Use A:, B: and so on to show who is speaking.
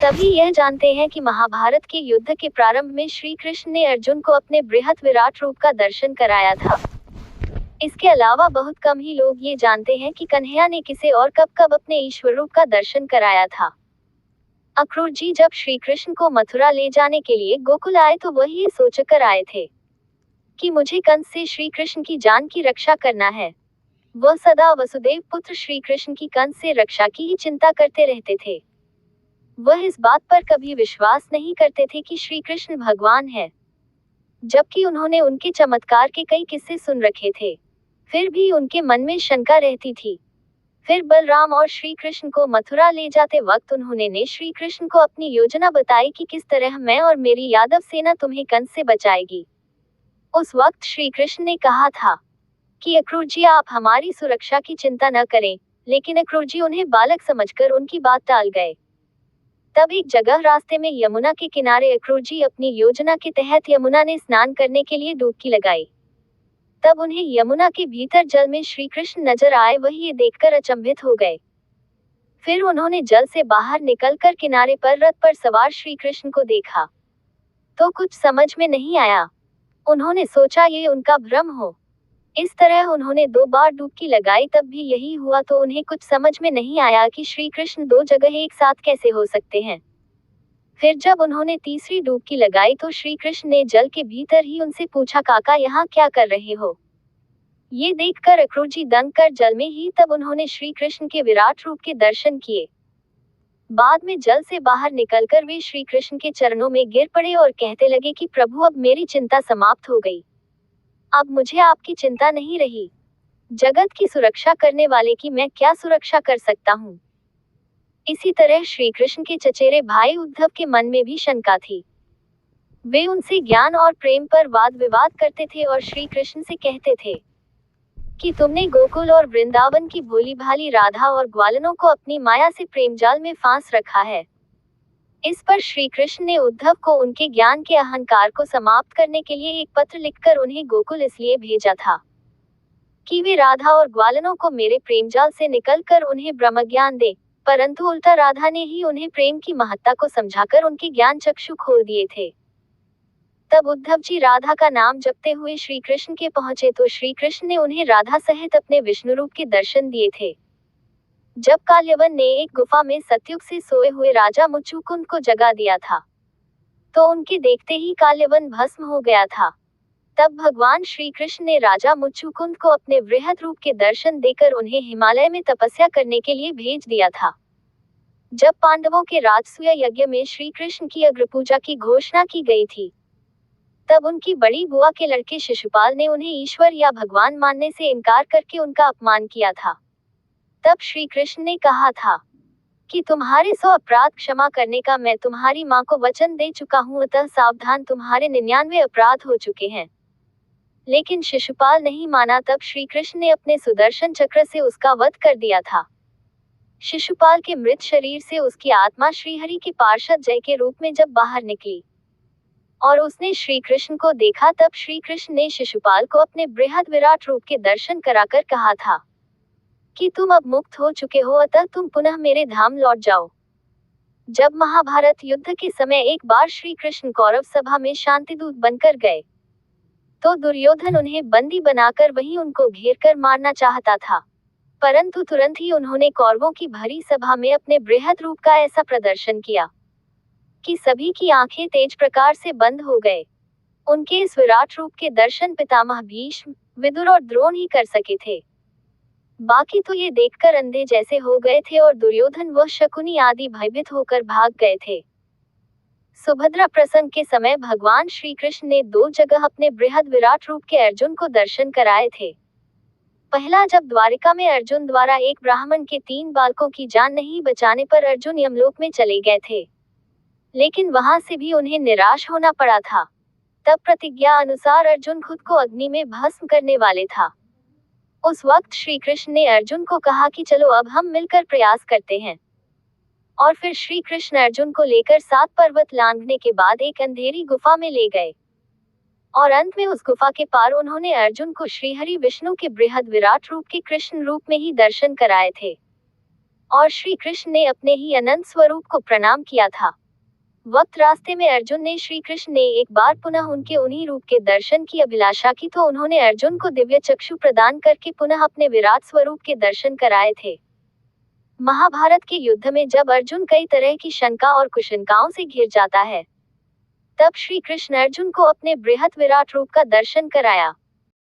A: सभी यह जानते हैं कि महाभारत के युद्ध के प्रारंभ में श्री कृष्ण ने अर्जुन को अपने बृहत विराट रूप का दर्शन कराया था। इसके अलावा बहुत कम ही लोग ये जानते हैं कि कन्हैया ने किसे और कब कब अपने ईश्वर रूप का दर्शन कराया था। अक्रूर जी जब श्री कृष्ण को मथुरा ले जाने के लिए गोकुल आए तो वह ये सोचकर आए थे कि मुझे कंस से श्री कृष्ण की जान की रक्षा करना है। वह सदा वसुदेव पुत्र श्री कृष्ण की कंस से रक्षा की ही चिंता करते रहते थे। वह इस बात पर कभी विश्वास नहीं करते थे कि श्री कृष्ण भगवान है, जबकि उन्होंने उनके चमत्कार के कई किस्से सुन रखे थे। फिर भी उनके मन में शंका रहती थी। फिर बलराम और श्री कृष्ण को मथुरा ले जाते वक्त उन्होंने श्री कृष्ण को अपनी योजना बताई कि किस तरह मैं और मेरी यादव सेना तुम्हें कंस से बचाएगी। उस वक्त श्री कृष्ण ने कहा था कि अक्रूर जी आप हमारी सुरक्षा की चिंता न करें, लेकिन अक्रूर जी उन्हें बालक समझकर उनकी बात टाल गए। तब एक जगह रास्ते में यमुना के किनारे अक्रूर जी अपनी योजना के तहत यमुना में स्नान करने के लिए डुबकी लगाई। तब उन्हें यमुना के भीतर जल में श्री कृष्ण नजर आए। वह ये देखकर अचंभित हो गए। फिर उन्होंने जल से बाहर निकलकर किनारे पर रथ पर सवार श्री कृष्ण को देखा तो कुछ समझ में नहीं आया। उन्होंने सोचा ये उनका भ्रम हो। इस तरह उन्होंने 2 बार डुबकी लगाई, तब भी यही हुआ। तो उन्हें कुछ समझ में नहीं आया कि श्री कृष्ण 2 जगह एक साथ कैसे हो सकते हैं। फिर जब उन्होंने तीसरी डुबकी लगाई तो श्री कृष्ण ने जल के भीतर ही उनसे पूछा, काका यहाँ क्या कर रहे हो? ये देखकर अक्रूर जी दंग कर जल में ही तब उन्होंने श्री कृष्ण के विराट रूप के दर्शन किए। बाद में जल से बाहर निकलकर वे श्री कृष्ण के चरणों में गिर पड़े और कहते लगे कि प्रभु अब मेरी चिंता समाप्त हो गई। अब मुझे आपकी चिंता नहीं रही। जगत की सुरक्षा करने वाले की मैं क्या सुरक्षा कर सकता हूँ। इसी तरह श्री कृष्ण के चचेरे भाई उद्धव के मन में भी शंका थी। वे उनसे ज्ञान और प्रेम पर वाद विवाद करते थे और श्री कृष्ण से कहते थे कि तुमने गोकुल और वृंदावन की भोली भाली राधा और ग्वालनों को अपनी माया से प्रेम जाल में फांस रखा है। इस पर श्री कृष्ण ने उद्धव को उनके ज्ञान के अहंकार को समाप्त करने के लिए एक पत्र लिखकर उन्हें गोकुल इसलिए भेजा था कि वे राधा और ग्वालनों को मेरे प्रेम जाल से निकलकर उन्हें ब्रह्म ज्ञान दे, परंतु उल्टा राधा ने ही उन्हें प्रेम की महत्ता को समझाकर उनके ज्ञान चक्षु खोल दिए थे। तब उद्धव जी राधा का नाम जपते हुए श्री कृष्ण के पहुंचे तो श्री कृष्ण ने उन्हें राधा सहित अपने विष्णु रूप के दर्शन दिए थे। जब काल्यवन ने एक गुफा में सतयुग से सोए हुए राजा मुचुकुंद को जगा दिया था तो उनके देखते ही काल्यवन भस्म हो गया था। तब भगवान श्री कृष्ण ने राजा मुचुकुंद को अपने वृहद रूप के दर्शन देकर उन्हें हिमालय में तपस्या करने के लिए भेज दिया था। जब पांडवों के राजसूय यज्ञ में श्री कृष्ण की अग्र पूजा की घोषणा की गई थी तब उनकी बड़ी बुआ के लड़के शिशुपाल ने उन्हें ईश्वर या भगवान मानने से इनकार करके उनका अपमान किया था। तब श्री कृष्ण ने कहा था कि तुम्हारे 100 अपराध क्षमा करने का मैं तुम्हारी माँ को वचन दे चुका हूँ, अतः सावधान, तुम्हारे 99 अपराध हो चुके हैं। लेकिन शिशुपाल नहीं माना। तब श्री कृष्ण ने अपने सुदर्शन चक्र से उसका वध कर दिया था। शिशुपाल के मृत शरीर से उसकी आत्मा श्रीहरि के पार्षद जय के रूप में जब बाहर निकली और उसने श्री कृष्ण को देखा तब श्री कृष्ण ने शिशुपाल को अपने बृहद विराट रूप के दर्शन कराकर कहा था कि तुम अब मुक्त हो चुके हो, अतः तुम पुनः मेरे धाम लौट जाओ। जब महाभारत युद्ध के समय एक बार श्री कृष्ण कौरव सभा में शांतिदूत बनकर गए तो दुर्योधन उन्हें बंदी बनाकर वहीं उनको घेर कर मारना चाहता था, परंतु तुरंत ही उन्होंने कौरवों की भरी सभा में अपने बृहद रूप का ऐसा प्रदर्शन किया कि सभी की आंखें तेज प्रकार से बंद हो गए। उनके इस विराट रूप के दर्शन पितामह भीष्म, विदुर और द्रोण ही कर सके थे। बाकी तो ये देखकर अंधे जैसे हो गए थे और दुर्योधन व शकुनी आदि भयभीत होकर भाग गए थे। सुभद्रा प्रसंग के समय भगवान श्री कृष्ण ने 2 जगह अपने बृहद विराट रूप के अर्जुन को दर्शन कराए थे। पहला जब द्वारिका में अर्जुन द्वारा एक ब्राह्मण के 3 बालकों की जान नहीं बचाने पर अर्जुन यमलोक में चले गए थे, लेकिन वहां से भी उन्हें निराश होना पड़ा था। तब प्रतिज्ञा अनुसार अर्जुन खुद को अग्नि में भस्म करने वाले था। उस वक्त श्री कृष्ण ने अर्जुन को कहा कि चलो अब हम मिलकर प्रयास करते हैं। और फिर श्री कृष्ण अर्जुन को लेकर 7 पर्वत लांघने के बाद एक अंधेरी गुफा में ले गए और अंत में उस गुफा के पार उन्होंने अर्जुन को श्रीहरि विष्णु के बृहद विराट रूप के कृष्ण रूप में ही दर्शन कराए थे। और श्री कृष्ण ने अपने ही अनंत स्वरूप को प्रणाम किया था। वक्त रास्ते में अर्जुन ने श्री कृष्ण ने एक बार पुनः उनके उन्हीं रूप के दर्शन की अभिलाषा की तो उन्होंने अर्जुन को दिव्य चक्षु प्रदान करके पुनः अपने विराट स्वरूप के दर्शन कराए थे। महाभारत के युद्ध में जब अर्जुन कई तरह की शंका और कुशंकाओं से घिर जाता है, तब श्री कृष्ण अर्जुन को अपने बृहत विराट रूप का दर्शन कराया।